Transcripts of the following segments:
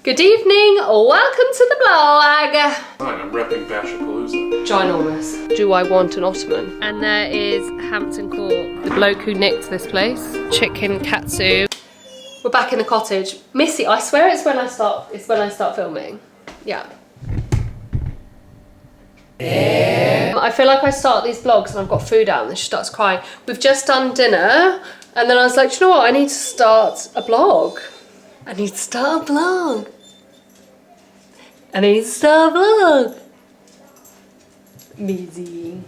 Good evening, welcome to the blog. Fine, I'm repping Bashapalooza. Ginormous. Do I want an ottoman? And there is Hampton Court, the bloke who nicked this place. Chicken katsu. We're back in the cottage. Missy, I swear it's when I start filming. Yeah. I feel like I start these vlogs and I've got food out and then she starts crying. We've just done dinner and then I was like, do you know what? I need to start a blog. I need to start a blog. Missy.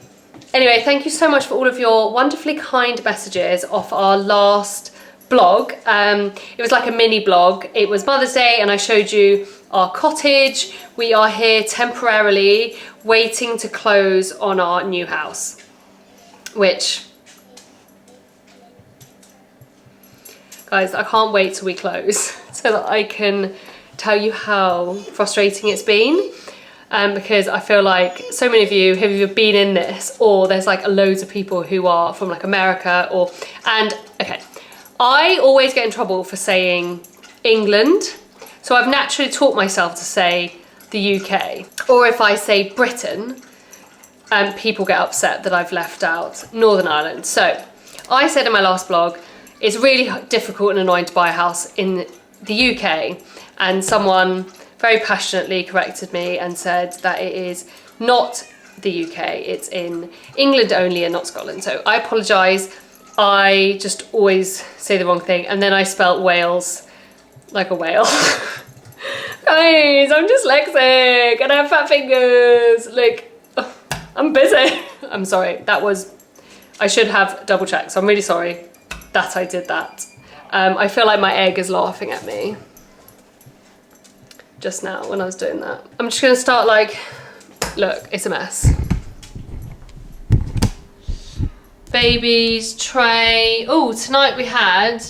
Anyway, thank you so much for all of your wonderfully kind messages off our last blog. It was like a mini blog. It was Mother's Day and I showed you our cottage. We are here temporarily waiting to close on our new house, which, guys, I can't wait till we close so that I can tell you how frustrating it's been. Because I feel like so many of you have either been in this or there's like loads of people who are from like America okay, I always get in trouble for saying England. So I've naturally taught myself to say the UK. Or if I say Britain, people get upset that I've left out Northern Ireland. So I said in my last blog, it's really difficult and annoying to buy a house in the UK. And someone very passionately corrected me and said that it is not the UK, it's in England only and not Scotland. So I apologise, I just always say the wrong thing and then I spelt Wales like a whale. Guys, I'm dyslexic and I have fat fingers. Like, I'm busy. I'm sorry, I should have double checked, so I'm really sorry that I did that. I feel like my egg is laughing at me just now when I was doing that. I'm just gonna start like, look, it's a mess. Baby's tray. Oh, tonight we had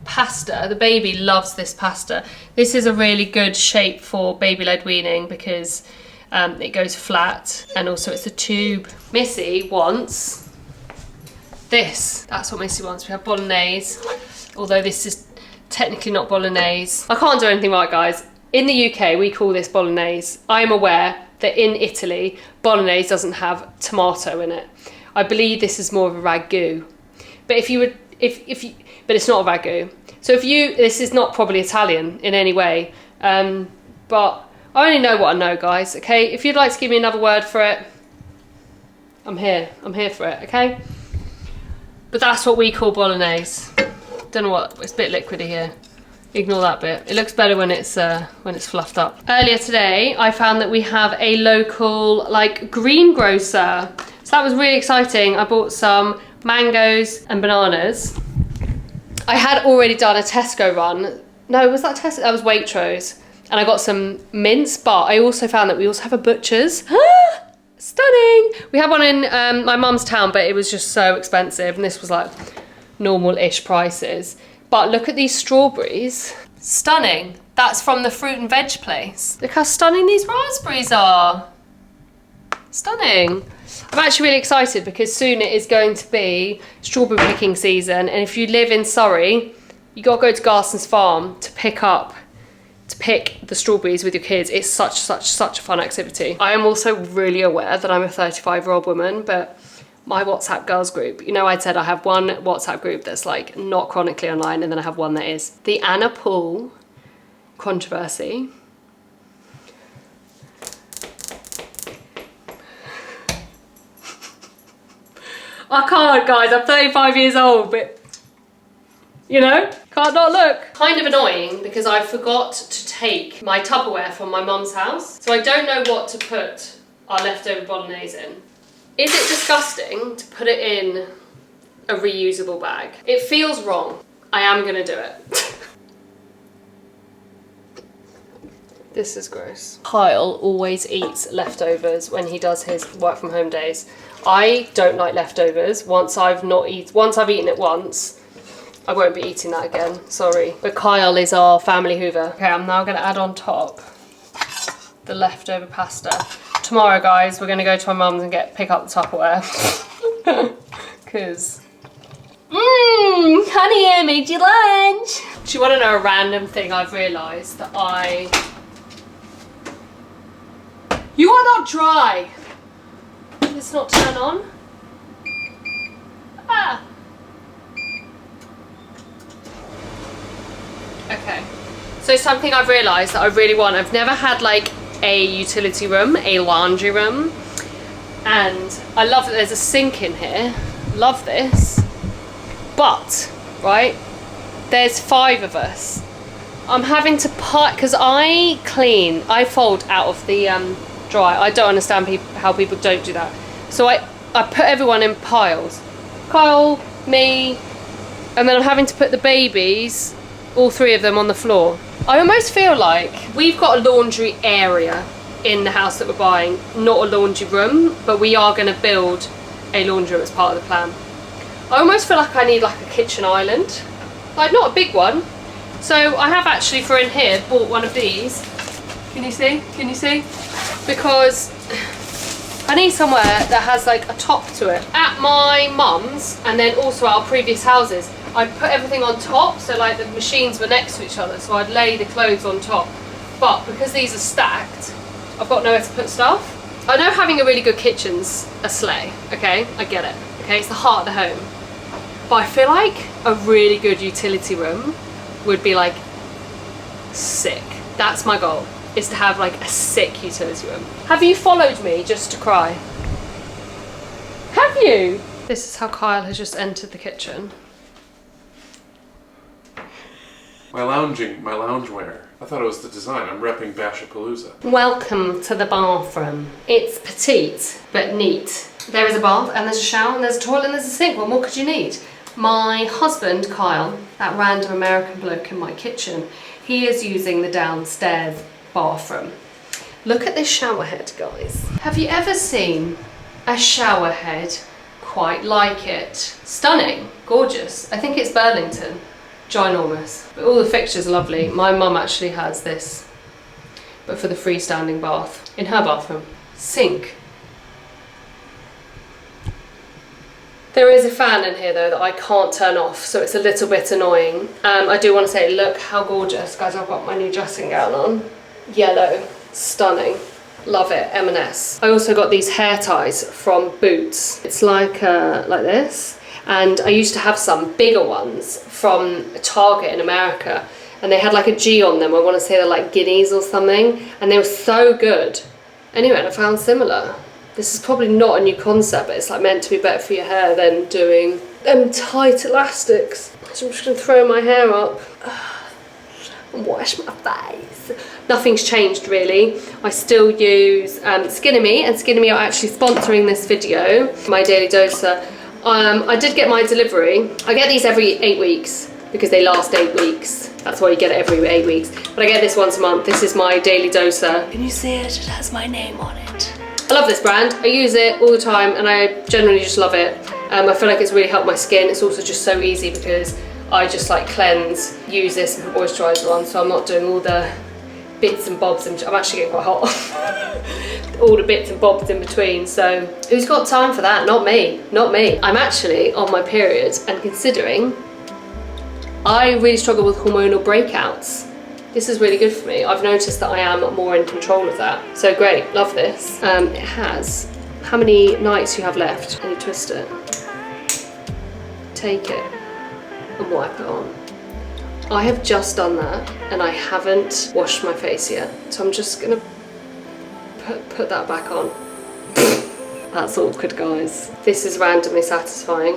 pasta. The baby loves this pasta. This is a really good shape for baby-led weaning because it goes flat and also it's a tube. Missy wants this. That's what Missy wants. We have bolognese, although this is technically not bolognese. I can't do anything right, guys. In the UK, we call this bolognese. I am aware that in Italy, bolognese doesn't have tomato in it. I believe this is more of a ragu. But but it's not a ragu. So this is not probably Italian in any way. But I only know what I know, guys, okay? If you'd like to give me another word for it, I'm here for it, okay? But that's what we call bolognese. Don't know what, it's a bit liquidy here. Ignore that bit. It looks better when it's fluffed up. Earlier today, I found that we have a local like greengrocer. So that was really exciting. I bought some mangoes and bananas. I had already done a Tesco run. No, was that Tesco? That was Waitrose. And I got some mince, but I also found that we also have a butcher's. Stunning! We had one in my mum's town, but it was just so expensive. And this was like normal-ish prices. But look at these strawberries. Stunning. That's from the fruit and veg place. Look how stunning these raspberries are. Stunning. I'm actually really excited because soon it is going to be strawberry picking season. And if you live in Surrey, you gotta go to Garson's farm to pick the strawberries with your kids. It's such a fun activity. I am also really aware that I'm a 35-year-old woman, but my WhatsApp girls group, you know, I said I have one WhatsApp group that's like not chronically online and then I have one that is. The Anna Poole controversy. I can't, guys, I'm 35 years old, but you know, can't not look. Kind of annoying because I forgot to take my Tupperware from my mum's house. So I don't know what to put our leftover bolognese in. Is it disgusting to put it in a reusable bag? It feels wrong. I am gonna do it. This is gross. Kyle always eats leftovers when he does his work from home days. I don't like leftovers. Once I've eaten it once, I won't be eating that again, sorry. But Kyle is our family hoover. Okay, I'm now gonna add on top the leftover pasta. Tomorrow, guys, we're gonna go to my mum's and pick up the Tupperware. Cause Honey, I made you lunch. Do you want to know a random thing I've realised that You are not dry. Did this not turn on? Ah. Okay. So something I've realised that I really want. I've never had like a utility room, a laundry room. And I love that there's a sink in here. Love this. But, right, there's 5 of us. I'm having to because I fold out of the dryer. I don't understand how people don't do that. So I put everyone in piles. Kyle, me, and then I'm having to put the babies, all 3 of them, on the floor. I almost feel like we've got a laundry area in the house that we're buying, not a laundry room, but we are going to build a laundry room as part of the plan. I almost feel like I need like a kitchen island, like not a big one. So I have actually, for in here, bought one of these. Can you see? Can you see? Because I need somewhere that has like a top to it. At my mum's and then also at our previous houses, I'd put everything on top, so like the machines were next to each other, so I'd lay the clothes on top. But because these are stacked, I've got nowhere to put stuff. I know having a really good kitchen's a slay, okay? I get it, okay? It's the heart of the home. But I feel like a really good utility room would be like sick. That's my goal, is to have like a sick utility room. Have you followed me just to cry? Have you? This is how Kyle has just entered the kitchen. My loungewear. I thought it was the design. I'm repping Bashapalooza. Welcome to the bathroom. It's petite, but neat. There is a bath, and there's a shower, and there's a toilet, and there's a sink. What more could you need? My husband, Kyle, that random American bloke in my kitchen, he is using the downstairs bathroom. Look at this shower head, guys. Have you ever seen a shower head quite like it? Stunning, gorgeous. I think it's Burlington. Ginormous. But all the fixtures are lovely. My mum actually has this, but for the freestanding bath in her bathroom. Sink. There is a fan in here though that I can't turn off, so it's a little bit annoying. I do want to say, look how gorgeous. Guys, I've got my new dressing gown on. Yellow. Stunning. Love it. M&S. I also got these hair ties from Boots. It's like this. And I used to have some bigger ones from Target in America, and they had like a G on them. I want to say they're like guineas or something, and they were so good. Anyway, and I found similar. This is probably not a new concept, but it's like meant to be better for your hair than doing them tight elastics. So I'm just going to throw my hair up and wash my face. Nothing's changed really. I still use Skinny and Skinny are actually sponsoring this video, my daily doser. I did get my delivery. I get these every 8 weeks because they last 8 weeks. That's why you get it every 8 weeks. But I get this once a month. This is my daily doser. Can you see it? It has my name on it. I love this brand. I use it all the time and I generally just love it. I feel like it's really helped my skin. It's also just so easy because I just like cleanse, use this and put moisturiser on, so I'm not doing all the bits and bobs. I'm actually getting quite hot. All the bits and bobs in between, so who's got time for that? Not me, not me. I'm actually on my period, and considering I really struggle with hormonal breakouts, this is really good for me. I've noticed that I am more in control of that. So great, love this. It has how many nights you have left, and you twist it, take it and wipe it on. I have just done that and I haven't washed my face yet, so I'm just gonna put that back on. That's awkward, guys. This is randomly satisfying.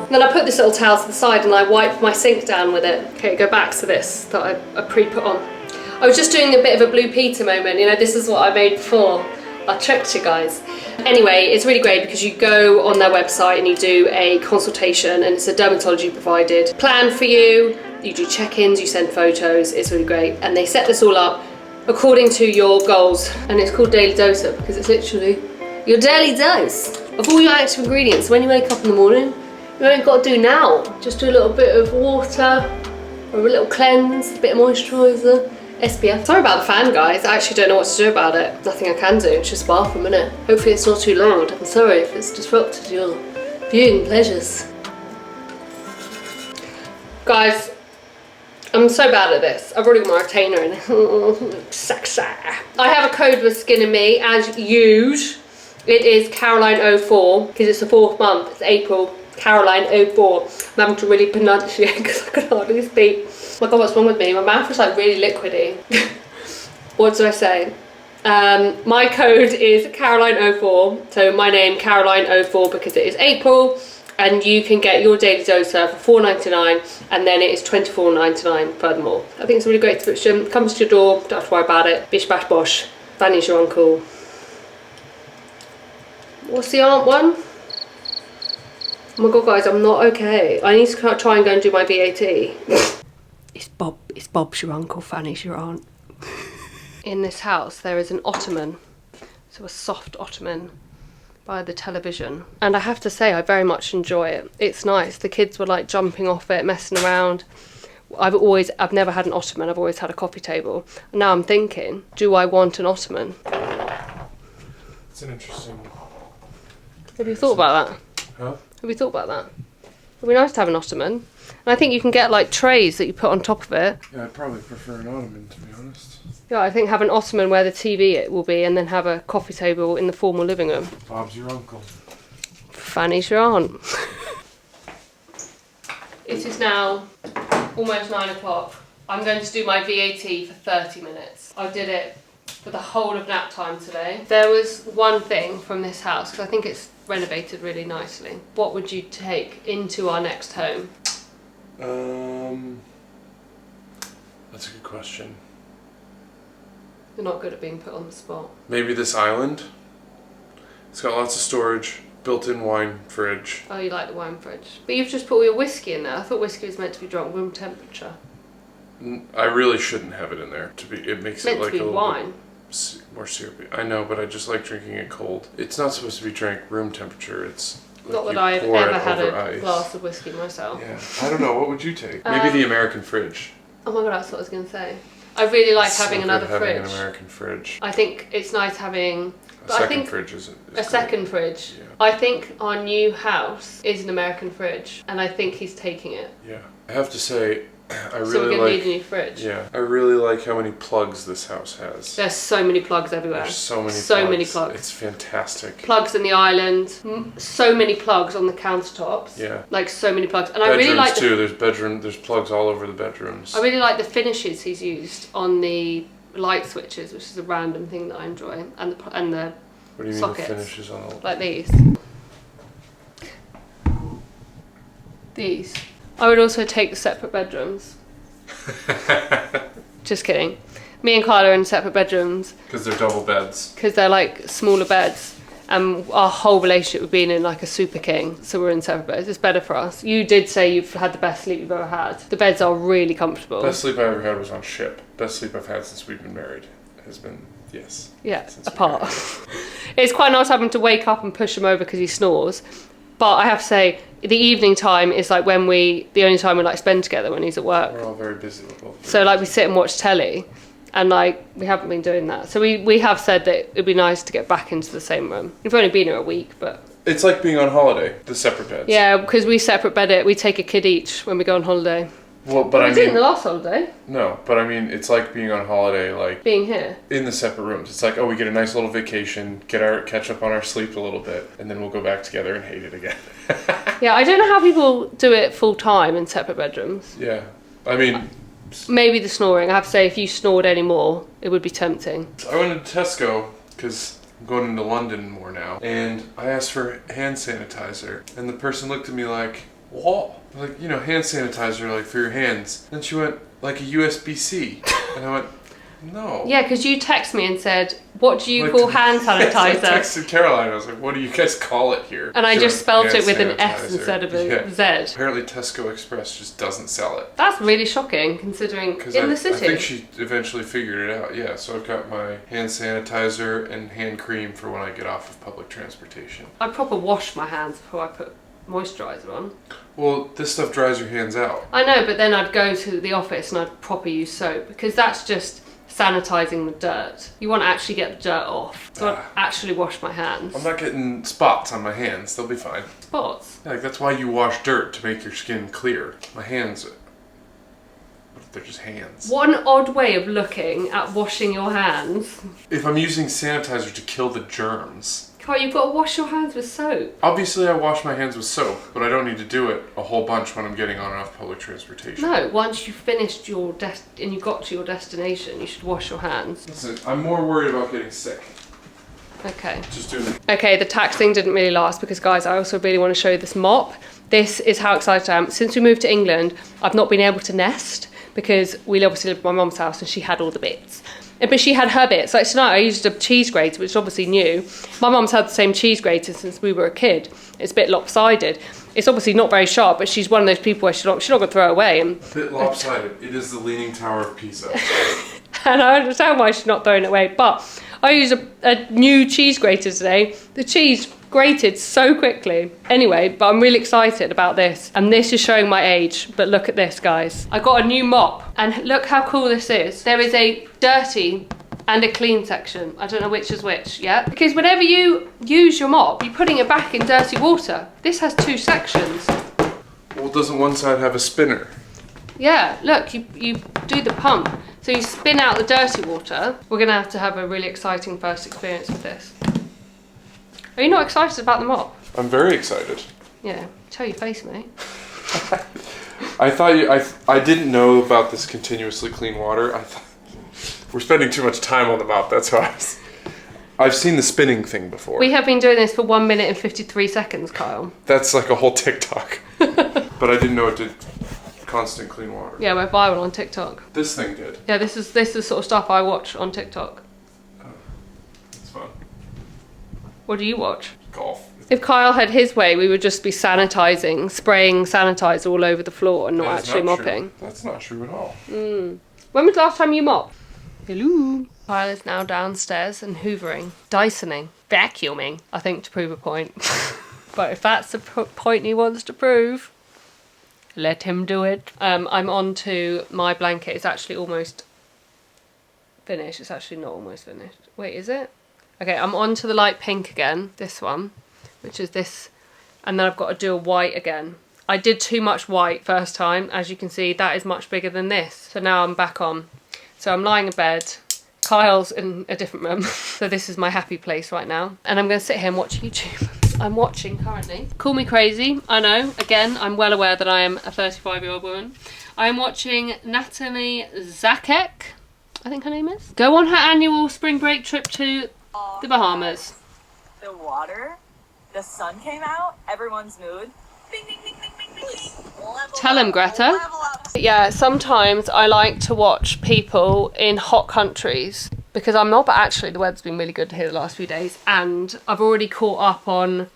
Then I put this little towel to the side and I wipe my sink down with it. Okay, go back to this that I pre-put on. I was just doing a bit of a Blue Peter moment, you know, this is what I made before. I tricked you guys. Anyway, it's really great because you go on their website and you do a consultation, and it's a dermatology provided plan for you. You do check-ins, you send photos, it's really great. And they set this all up according to your goals, and it's called Daily Doser because it's literally your daily dose of all your active ingredients. When you wake up in the morning, you ain't got to do now. Just do a little bit of water or a little cleanse, a bit of moisturiser, SPF. Sorry about the fan, guys. I actually don't know what to do about it. Nothing I can do. It's just bathroom, isn't it? Hopefully it's not too loud. I'm sorry if it's disrupted your viewing pleasures. Guys, I'm so bad at this. I've already got my retainer in. Sexy. I have a code with Skin and Me, as usual. It is Caroline04, because it's the 4th month. It's April. Caroline04. I'm having to really pronunciate because I can hardly speak. Oh my god, what's wrong with me? My mouth is like really liquidy. What do I say? My code is Caroline04. So my name, Caroline04, because it is April. And you can get your daily doser for $4.99, and then it is $24.99 furthermore. I think it's a really great subscription. Comes to your door, don't have to worry about it. Bish bash bosh. Fanny's your uncle. What's the aunt one? Oh my god, guys, I'm not okay. I need to try and go and do my VAT. It's Bob's your uncle, Fanny's your aunt. In this house, there is an ottoman. So a soft ottoman by the television, and I have to say I very much enjoy it. It's nice. The kids were like jumping off it, messing around. I've never had an ottoman. I've always had a coffee table. And now I'm thinking, do I want an ottoman? It's an interesting. Have you thought about that? Huh? Have you thought about that? It'd be nice to have an ottoman. And I think you can get like trays that you put on top of it. Yeah, I'd probably prefer an ottoman, to be honest. Yeah, I think have an ottoman where the TV it will be, and then have a coffee table in the formal living room. Bob's your uncle. Fanny's your aunt. It is now almost 9 o'clock. I'm going to do my VAT for 30 minutes. I did it for the whole of nap time today. There was one thing from this house, because I think it's renovated really nicely. What would you take into our next home? That's a good question. You're not good at being put on the spot. Maybe this island. It's got lots of storage, built-in wine fridge. Oh, you like the wine fridge. But you've just put all your whiskey in there. I thought whiskey was meant to be drunk room temperature. I really shouldn't have it in there. It makes it like a little wine. bit more syrupy. I know, but I just like drinking it cold. It's not supposed to be drank room temperature. It's like not that you I've pour ever it had over a ice. glass of whiskey myself. Yeah, I don't know. What would you take? Maybe the American fridge. Oh my god, that's what I was going to say. I really like having another fridge. Having an American fridge. I think it's nice having A second fridge is a second fridge. Yeah. I think our new house is an American fridge, and I think he's taking it. Yeah, I have to say, I really so we're gonna like. need a new fridge. Yeah, I really like how many plugs this house has. There's so many plugs everywhere. There's so many. So many plugs. It's fantastic. Plugs in the island. So many plugs on the countertops. Yeah. Like so many plugs, and Bedrooms I really like too. There's plugs all over the bedrooms. I really like the finishes he's used on the light switches, which is a random thing that I enjoy, and the What do you sockets, mean the finishes on the... like these. These. I would also take the separate bedrooms. Just kidding. Me and Carla are in separate bedrooms. Because they're double beds. Because they're like smaller beds. And our whole relationship with being in like a super king. So we're in separate beds. It's better for us. You did say you've had the best sleep you've ever had. The beds are really comfortable. Best sleep I ever had was on ship. Best sleep I've had since we've been married has been, yes. Yeah, apart. It's quite nice having to wake up and push him over because he snores. But I have to say, the evening time is like the only time we like spend together when he's at work. We're all very busy with both. So like we sit and watch telly, and like we haven't been doing that. So we have said that it'd be nice to get back into the same room. We've only been here a week, but... It's like being on holiday, the separate beds. Yeah, because we separate bed it. We take a kid each when we go on holiday. Well, but I we didn't the last holiday. No, but I mean, it's like being on holiday, like... Being here. In the separate rooms. It's like, oh, we get a nice little vacation, catch up on our sleep a little bit, and then we'll go back together and hate it again. Yeah, I don't know how people do it full time in separate bedrooms. Yeah, I mean... Maybe the snoring. I have to say, if you snored any more, it would be tempting. I went to Tesco, because I'm going into London more now, and I asked for hand sanitizer, and the person looked at me like, what? Like, you know, hand sanitizer, like, for your hands. And she went, like a USB-C. And I went, no. Yeah, because you texted me and said, what do you call hand sanitizer? I texted Caroline, I was like, what do you guys call it here? And I just spelled it with an S sanitizer. instead of a Yeah. Z. Apparently Tesco Express just doesn't sell it. That's really shocking, considering in the city. I think she eventually figured it out, yeah. So I've got my hand sanitizer and hand cream for when I get off of public transportation. I proper wash my hands before I put moisturiser on. Well, this stuff dries your hands out. I know, but then I'd go to the office and I'd proper use soap, because that's just... sanitising the dirt. You want to actually get the dirt off. So I actually wash my hands. I'm not getting spots on my hands. They'll be fine. Spots? Yeah, like that's why you wash dirt, to make your skin clear. My hands, what if they're just hands? What an odd way of looking at washing your hands. If I'm using sanitizer to kill the germs. Carl, you've got to wash your hands with soap. Obviously I wash my hands with soap, but I don't need to do it a whole bunch when I'm getting on and off public transportation. No, once you've finished your and you got to your destination, you should wash your hands. Listen, I'm more worried about getting sick. Okay. Just doing it. Okay, the tax thing didn't really last because, guys, I also really want to show you this mop. This is how excited I am. Since we moved to England, I've not been able to nest because we obviously lived at my mum's house and she had all the bits. But she had her bits. Like tonight I used a cheese grater, which is obviously new. My mum's had the same cheese grater since we were a kid. It's a bit lopsided. It's obviously not very sharp, but she's one of those people where she's not going to throw it away. And a bit lopsided. It is the Leaning Tower of Pisa. And I understand why she's not throwing it away. But I used a new cheese grater today. The cheese grated so quickly. Anyway, but I'm really excited about this. And this is showing my age. But look at this, guys. I got a new mop. And look how cool this is. There is a dirty and a clean section. I don't know which is which, yeah? Because whenever you use your mop, you're putting it back in dirty water. This has two sections. Well, doesn't one side have a spinner? Yeah, look, you do the pump. So you spin out the dirty water. We're gonna have to have a really exciting first experience with this. Are you not excited about the mop? I'm very excited. Yeah, tell your face, mate. I thought I didn't know about this continuously clean water. I thought we're spending too much time on the mop. That's why I've seen the spinning thing before. We have been doing this for 1 minute and 53 seconds, Kyle. That's like a whole TikTok. But I didn't know it did constant clean water. Yeah, we're viral on TikTok. This thing did. Yeah, this is the sort of stuff I watch on TikTok. Oh, that's fun. What do you watch? Golf. If Kyle had his way, we would just be sanitizing, spraying sanitizer all over the floor and not actually mopping. That's not true at all. When was the last time you mopped? Hello. Kyle is now downstairs and hoovering, Dysoning, vacuuming, I think, to prove a point. But if that's the point he wants to prove, let him do it. I'm on to my blanket. It's actually almost finished. It's actually not almost finished. Wait, is it? Okay, I'm on to the light pink again. This one, which is this. And then I've got to do a white again. I did too much white first time. As you can see, that is much bigger than this. So now I'm back on. So I'm lying in bed. Kyle's in a different room. So this is my happy place right now. And I'm going to sit here and watch YouTube. I'm watching currently. Call me crazy, I know. Again, I'm well aware that I am a 35-year-old woman. I am watching Natalie Zakek, I think her name is, go on her annual spring break trip to the Bahamas. The water, the sun came out, everyone's mood. Bing, bing, bing, bing, bing, bing. Tell him, Greta. Yeah, sometimes I like to watch people in hot countries because I'm not, but actually the weather's been really good here the last few days, and I've already caught up on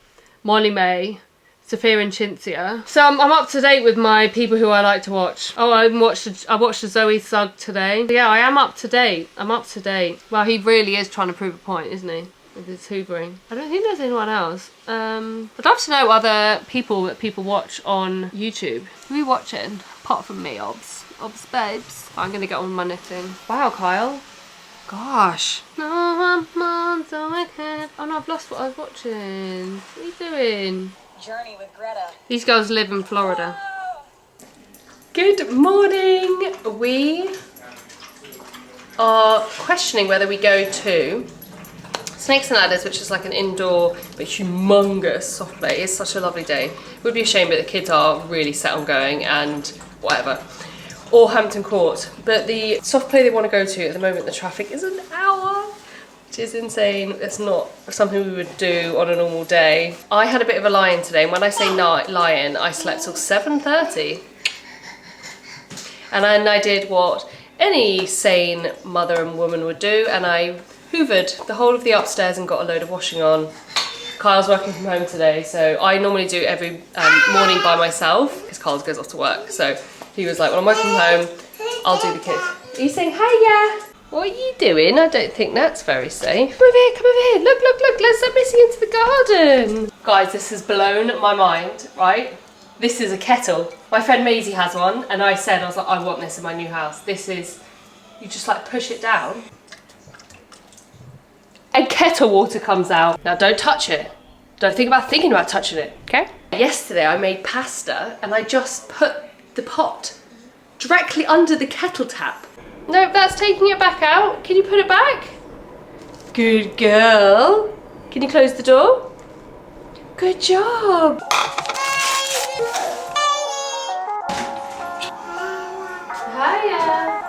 Molly May, Sophia and Cinzia. So I'm up to date with my people who I like to watch. Oh, I watched the Zoe Sugg today. Yeah, I am up to date. I'm up to date. Well, he really is trying to prove a point, isn't he? With his hoovering. I don't think there's anyone else. I'd love to know other people that people watch on YouTube. Who are you watching? Apart from me, Obs babes. I'm gonna get on with my knitting. Wow, Kyle. Gosh. No, I'm on so I can't. Oh no, I've lost what I was watching. What are you doing? Journey with Greta. These girls live in Florida. Good morning. We are questioning whether we go to Snakes and Ladders, which is like an indoor but humongous soft play. It's such a lovely day. It would be a shame, but the kids are really set on going and whatever. Or Hampton Court. But the soft play they want to go to at the moment, the traffic is an hour, which is insane. It's not something we would do on a normal day. I had a bit of a lie-in today, and when I say lie-in, I slept till 7:30. And then I did what any sane mother and woman would do, and I hoovered the whole of the upstairs and got a load of washing on. Kyle's working from home today, so I normally do every morning by myself because Carl goes off to work. So he was like, when I'm working from home, I'll do the kids. Are you saying hiya? What are you doing? I don't think that's very safe. Come over here, come over here. Look, look, look, let's let me see into the garden. Guys, this has blown my mind, right? This is a kettle. My friend Maisie has one, and I was like, I want this in my new house. This is You just like push it down. And kettle water comes out. Now don't touch it. Don't think about touching it, okay? Yesterday I made pasta and I just put the pot directly under the kettle tap. No, that's taking it back out. Can you put it back? Good girl. Can you close the door? Good job. Hiya.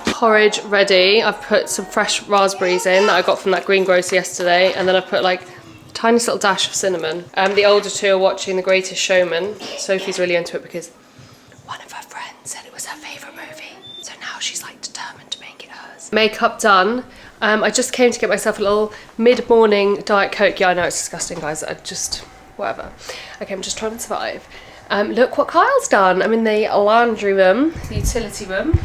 Porridge ready. I've put some fresh raspberries in that I got from that greengrocer yesterday, and then I've put like a tiny little dash of cinnamon. The older two are watching The Greatest Showman. Sophie's really into it because one of her friends said it was her favourite movie, so now she's like determined to make it hers. Makeup done. I just came to get myself a little mid-morning Diet Coke. Yeah, I know it's disgusting, guys. Whatever. Okay, I'm just trying to survive. Look what Kyle's done. I'm in the laundry room, the utility room.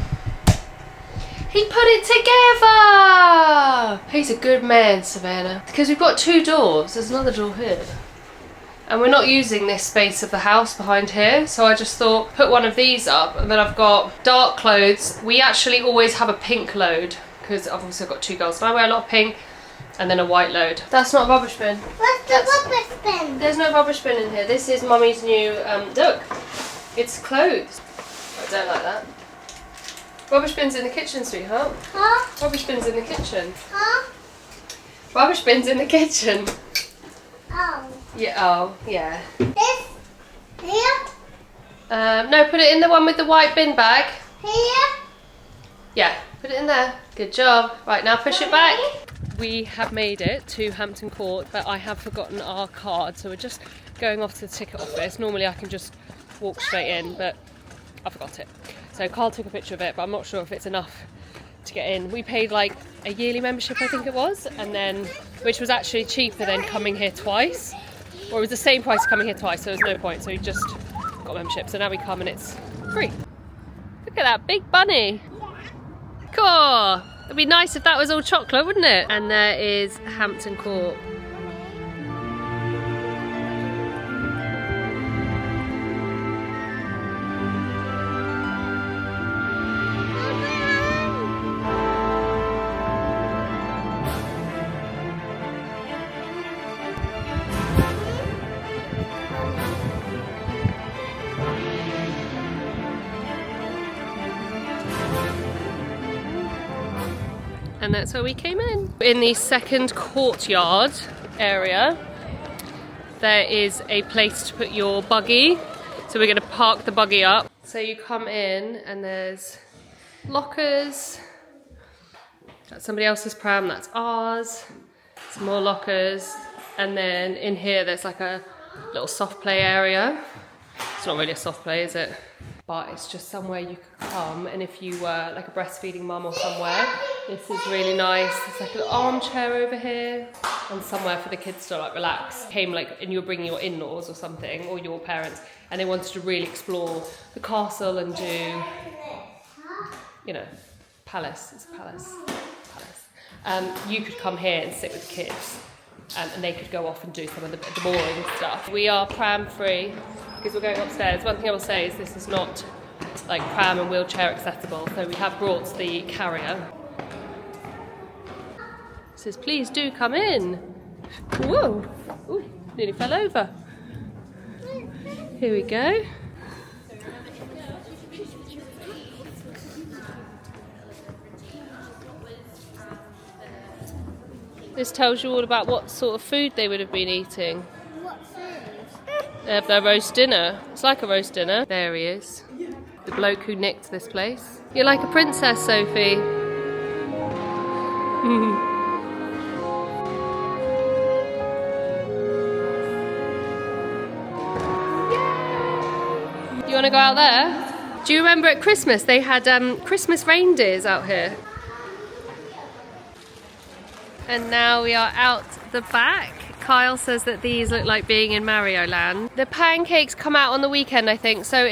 He put it together! He's a good man, Savannah. Because we've got 2 doors. There's another door here. And we're not using this space of the house behind here, so I just thought, put one of these up, and then I've got dark clothes. We actually always have a pink load, because I've also got 2 girls, and I wear a lot of pink, and then a white load. That's not a rubbish bin. What's the rubbish bin? There's no rubbish bin in here. This is Mummy's new, look, it's clothes. I don't like that. Rubbish bin's in the kitchen, sweetheart. Huh? Rubbish bin's in the kitchen. Huh? Rubbish bin's in the kitchen. Oh. Yeah, oh, yeah. This? Here? No, put it in the one with the white bin bag. Here? Yeah, put it in there. Good job. Right, now push it back. We have made it to Hampton Court, but I have forgotten our card, so we're just going off to the ticket office. Normally I can just walk straight in, but I forgot it. So Carl took a picture of it, but I'm not sure if it's enough to get in. We paid like a yearly membership, I think it was, and then, which was actually cheaper than coming here twice. Or it was the same price coming here twice, so there's no point. So we just got a membership. So now we come and it's free. Look at that big bunny. Cool. It'd be nice if that was all chocolate, wouldn't it? And there is Hampton Court. And that's where we came in. In the second courtyard area, there is a place to put your buggy. So we're going to park the buggy up. So you come in and there's lockers. That's somebody else's pram, that's ours. Some more lockers. And then in here there's like a little soft play area. It's not really a soft play, is it? But it's just somewhere you could come, and if you were like a breastfeeding mum or somewhere, this is really nice. There's like an armchair over here, and somewhere for the kids to like relax. Came like, and you were bringing your in-laws or something, or your parents, and they wanted to really explore the castle and do, you know, palace. It's a palace. You could come here and sit with the kids, and they could go off and do some of the boring stuff. We are pram free. Because we're going upstairs. One thing I will say is this is not like pram and wheelchair accessible, so we have brought the carrier. It says, please do come in. Whoa, ooh, nearly fell over. Here we go. This tells you all about what sort of food they would have been eating. They have their roast dinner. It's like a roast dinner. There he is. The bloke who nicked this place. You're like a princess, Sophie. You want to go out there? Do you remember at Christmas they had Christmas reindeers out here? And now we are out the back. Kyle says that these look like being in Mario Land. The pancakes come out on the weekend, I think. So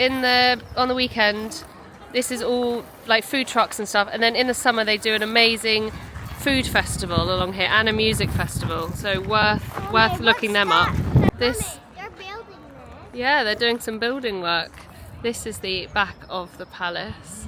on the weekend, this is all like food trucks and stuff. And then in the summer, they do an amazing food festival along here and a music festival. So worth looking them up. This, They're building there. yeah, they're doing some building work. This is the back of the palace.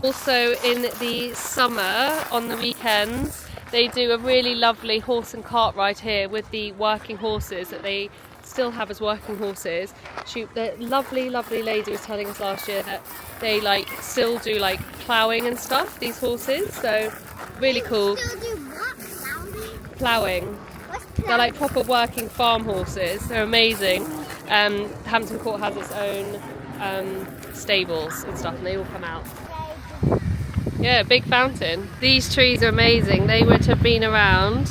Also in the summer, on the weekends, they do a really lovely horse and cart ride here with the working horses that they still have as working horses. The lovely lady was telling us last year that they like still do like ploughing and stuff, these horses, so really cool. Still do what? Ploughing. What's They're like proper working farm horses. They're amazing. Hampton Court has its own stables and stuff, and they all come out. Yeah, big fountain. These trees are amazing. They were to have been around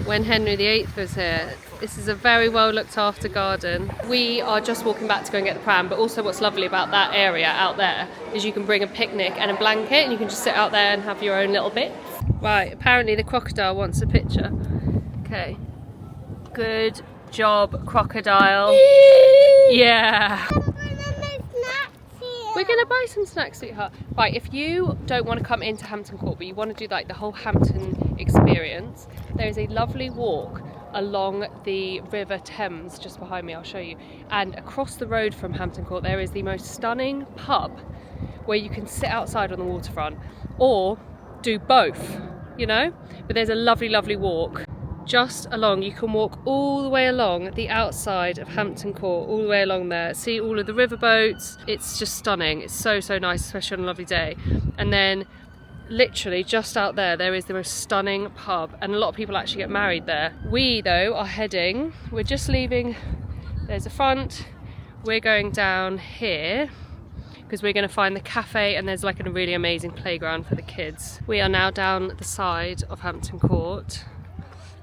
when Henry VIII was here. This is a very well looked after garden. We are just walking back to go and get the pram, but also what's lovely about that area out there is you can bring a picnic and a blanket and you can just sit out there and have your own little bits. Right, apparently the crocodile wants a picture. Okay. Good job, crocodile. Yeah. We're going to buy some snacks, sweetheart. Right, if you don't want to come into Hampton Court, but you want to do like the whole Hampton experience, there is a lovely walk along the River Thames just behind me. I'll show you. And across the road from Hampton Court, there is the most stunning pub where you can sit outside on the waterfront or do both, you know? But there's a lovely walk just along. You can walk all the way along the outside of Hampton Court, all the way along there, see all of the riverboats. It's just stunning. It's so nice, especially on a lovely day. And then literally just out there is the most stunning pub, and a lot of people actually get married there. We though are heading, we're just leaving, there's a front, we're going down here because we're going to find the cafe, and there's like a really amazing playground for the kids. We are now down the side of Hampton Court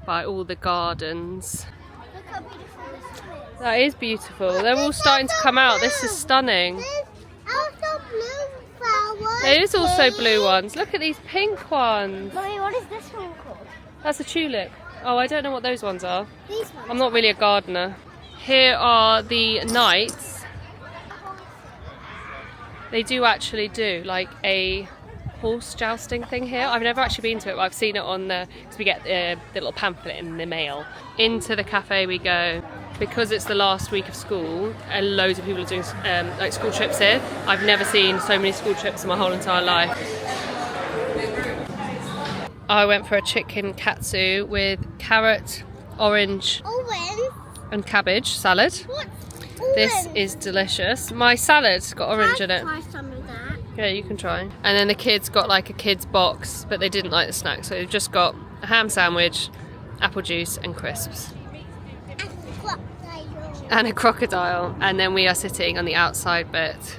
by all the gardens. Look how beautiful this is. That is beautiful. They're all starting to come out. This is stunning. There's also blue flowers. There is also blue ones. Look at these pink ones. Mommy, what is this one called? That's a tulip. Oh, I don't know what those ones are. These ones. I'm not really a gardener. Here are the knights. They do actually do like a horse jousting thing here. I've never actually been to it, but I've seen it on the, because we get the little pamphlet in the mail. Into the cafe we go. Because it's the last week of school and loads of people are doing like school trips here. I've never seen so many school trips in my whole entire life. I went for a chicken katsu with carrot, orange and cabbage salad. What? This is delicious. My salad's got orange in it. Try some of that. Yeah, you can try. And then the kids got like a kid's box, but they didn't like the snack, so they've just got a ham sandwich, apple juice and crisps. And a crocodile. And then we are sitting on the outside bit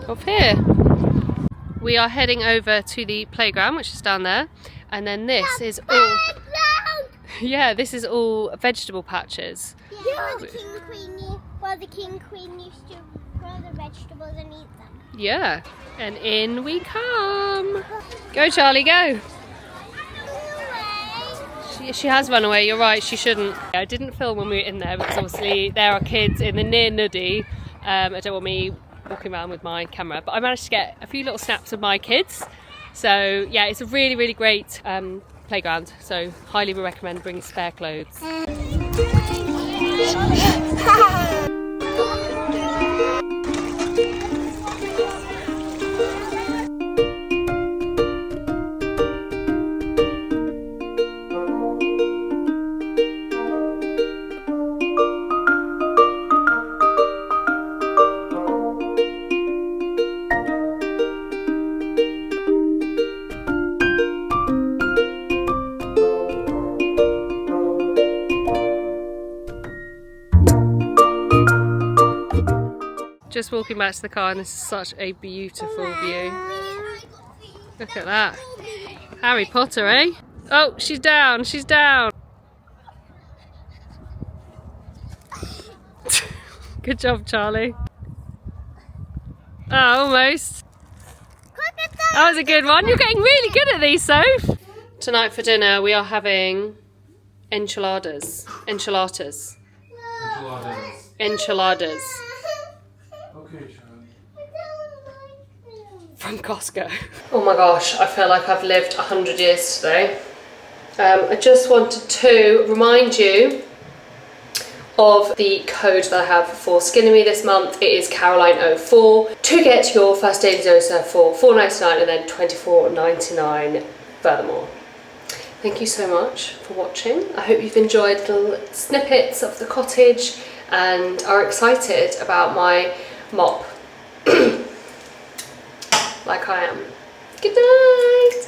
of here. We are heading over to the playground, which is down there. And then this is all... Yeah, this is all vegetable patches. Yeah, where the king queen used to grow the vegetables and eat them. Yeah, and in we come. Go, Charlie, go. She has run away, you're right, she shouldn't. I didn't film when we were in there because obviously there are kids in the near nudie. I don't want me walking around with my camera, but I managed to get a few little snaps of my kids. So yeah, it's a really great playground, so highly recommend bringing spare clothes. Just walking back to the car, and this is such a beautiful view. Look at that. Harry Potter, eh? Oh, she's down, she's down. Good job, Charlie. Oh, almost. That was a good one. You're getting really good at these, Soph. Tonight for dinner, we are having enchiladas. Enchiladas. Enchiladas. Okay, Sean. From Costco. Oh my gosh, I feel like I've lived 100 years today. I just wanted to remind you of the code that I have for Skinning Me this month. It is Caroline04 to get your first daily dose for $4.99 and then $24.99 furthermore. Thank you so much for watching. I hope you've enjoyed little snippets of the cottage and are excited about my mop like I am. Good night!